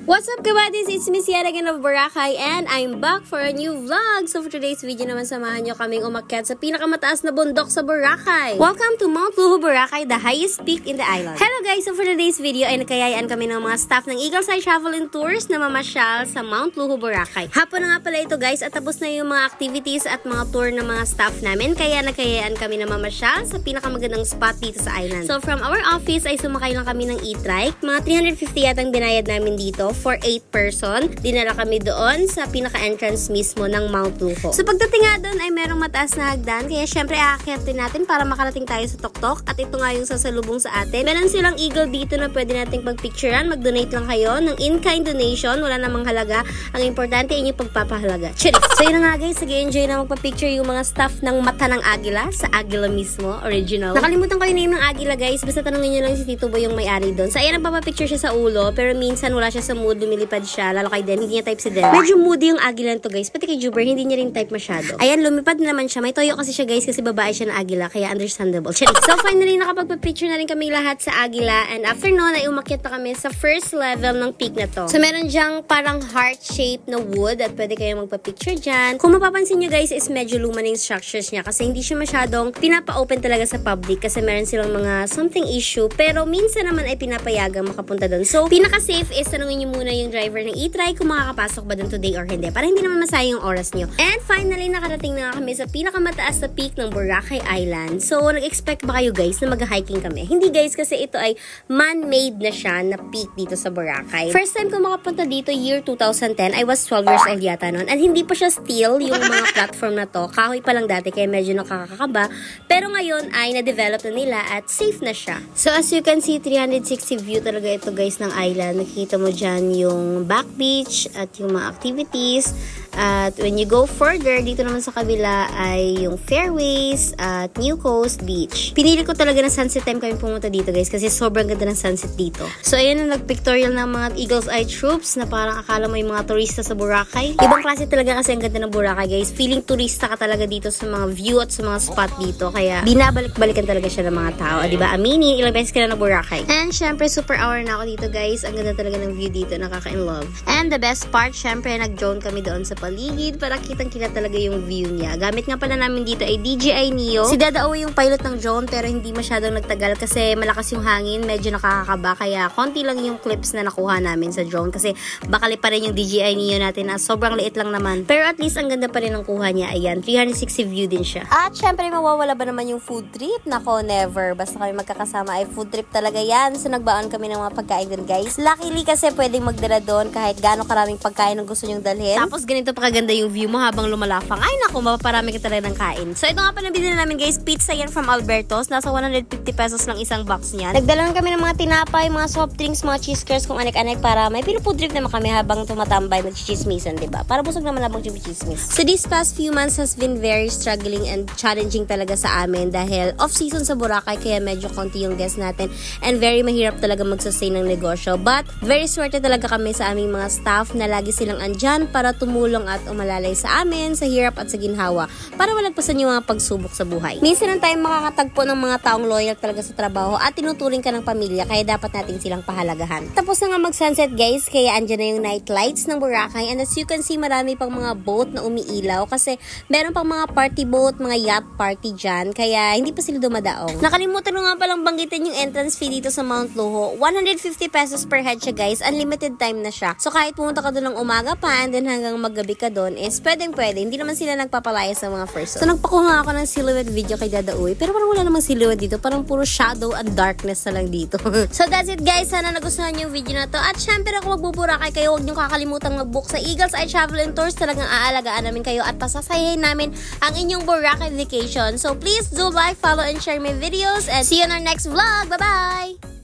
What's up, kabadis? It's Miss Yara again of Boracay and I'm back for a new vlog. So for today's video naman, samahan nyo kaming umakyat sa pinakamataas na bundok sa Boracay. Welcome to Mount Luho, Boracay, the highest peak in the island. Hello guys! So for today's video ay nakayayaan kami ng mga staff ng Eagles Eye Travel and Tours na mamasyal sa Mount Luho, Boracay. Hapon na nga pala ito guys at tapos na yung mga activities at mga tour ng mga staff namin. Kaya nakayayaan kami na mamasyal sa pinakamagandang spot dito sa island. So from our office ay sumakay lang kami ng e-trike. Mga 350 yatang binayad namin dito for 8 person. Dinala kami doon sa pinaka-entrance mismo ng Mount Luho. So pagdating nga doon ay merong mataas na hagdan. Kaya syempre aakyatin natin para makarating tayo sa tuktok. At ito nga yung sasalubong sa atin. Meron silang eagle dito na pwede nating pagpicturean. Mag-donate lang kayo ng in-kind donation. Wala namang halaga. Ang importante ay yung pagpapahalaga. Cheers! So yun na nga guys. Nag-enjoy na magpa-picture yung mga staff ng mata ng agila sa agila mismo. Original. Nakalimutan ko yung name ng agila guys. Basta tanongin nyo lang si Tito Boy yung may-ari doon. So ayan, nagpapapicture siya sa ulo. Pero minsan wala siya sa mood. Lumilipad siya. Lalo kay Den. Hindi niya type si Den. Medyo moody yung agila to guys. Pati kay Juber, hindi niya rin type masyado. Ayan, lumipad naman siya. May toyo kasi siya guys kasi babae siya na agila. Kaya understandable. So finally, nakapagpa-picture na rin kami lahat sa agila. And after noon, ay umakyat na kami sa first level ng peak na to. So meron diyang parang heart shape na wood at pwede kayong magpa-picture dyan. Kung mapapansin nyo guys, is medyo luma na yung structures niya kasi hindi siya masyadong pinapa-open talaga sa public kasi meron silang mga something issue. Pero minsan naman ay pinapayagang makapunta doon. So pinaka-safe is tanungin nyo muna yung driver ng e-try kung makakapasok ba doon today or hindi. Para hindi naman masayang yung oras nyo. And finally, nakarating na kami sa pinakamataas na peak ng Boracay Island. So, nag-expect ba kayo guys na mag-hiking kami? Hindi guys, kasi ito ay man-made na siya na peak dito sa Boracay. First time ko makapunta dito, year 2010, I was 12 years old yata noon. And hindi pa siya steel yung mga platform na to. Kahoy pa lang dati, kaya medyo nakakakaba. Pero ngayon ay na-develop na nila at safe na siya. So, as you can see, 360 view talaga ito guys ng island. Nakikita mo dyan yung back beach at yung mga activities. At when you go further, dito naman sa kabila ay yung Fairways at New Coast Beach. Pinili ko talaga na sunset time kami pumunta dito guys kasi sobrang ganda ng sunset dito. So ayan na nag-pictorial ng mga Eagles Eye troops na parang akala mo yung mga turista sa Boracay. Ibang klase talaga kasi ang ganda ng Boracay guys. Feeling turista ka talaga dito sa mga view at sa mga spot dito. Kaya binabalik-balikan talaga siya ng mga tao. Diba? Aminin, ilang beses ka na Boracay. And syempre super hour na ako dito guys. Ang ganda talaga ng view dito. Nakaka-in-love. And the best part, syempre nag-drone kami doon sa paligid para kitang-kita talaga yung view niya. Gamit nga pala namin dito ay DJI Neo. Si Dada Owe yung pilot ng drone pero hindi masyadong nagtagal kasi malakas yung hangin, medyo nakakakaba kaya konti lang yung clips na nakuha namin sa drone kasi bakali pa rin yung DJI Neo natin na sobrang liit lang naman. Pero at least ang ganda pa rin ng kuha niya. Ayan, 360 view din siya. At syempre mawawala ba naman yung food trip? Nako, never. Basta kami magkakasama ay food trip talaga yan. So nagbaon kami ng mga pagkain din guys. Luckily kasi pwedeng magdala doon kahit gaano karaming pagkain ang gusto nyong dalhin. Tapos ganito pa kaganda yung view mo habang lumalafang. Ay naku, mapaparami ka talaga ng kain. So ito nga pa nabili namin guys, pizza yan from Alberto's. Nasa 150 pesos lang isang box niyan. Nagdala kami ng mga tinapay, mga soft drinks, mga cheese curls kung anek-anek para may pinufood trip naman kami habang tumatambay mag-chismisan, diba? Para busog naman labang chismis. So these past few months has been very struggling and challenging talaga sa amin dahil off-season sa Boracay kaya medyo konti yung guests natin and very mahirap talaga mag-sustain ng negosyo. But very swerte talaga kami sa aming mga staff na lagi silang andyan para tumulong at umalalay sa amin, sa hirap at sa ginhawa para malagpasan yung mga pagsubok sa buhay. Minsan lang tayong makakatagpo ng mga taong loyal talaga sa trabaho at tinuturing ka ng pamilya kaya dapat natin silang pahalagahan. Tapos na nga mag-sunset guys, kaya andyan na yung night lights ng Boracay and as you can see, marami pang mga boat na umiilaw kasi meron pang mga party boat, mga yacht party dyan kaya hindi pa sila dumadaong. Nakalimutan ko nga palang banggitin yung entrance fee dito sa Mount Luho. 150 pesos per head siya guys, unlimited time na siya. So kahit pumunta ka doon ng umaga pa and then hanggang maggabi ka doon is pwede. Hindi naman sila nagpapalaya sa mga first. So nagpakuha ako ng silhouette video kay Dada Uy pero parang wala namang silhouette dito. Parang puro shadow and darkness na lang dito. So that's it guys. Sana nagustuhan yung video na to. At syempre kung magbuburakay kayo, huwag niyong kakalimutan mag-book sa Eagles Eye Travel and Tours. Talagang aalagaan namin kayo at pasasayahin namin ang inyong Boracay vacation. So please do like, follow, and share my videos and see you on our next vlog. Bye-bye!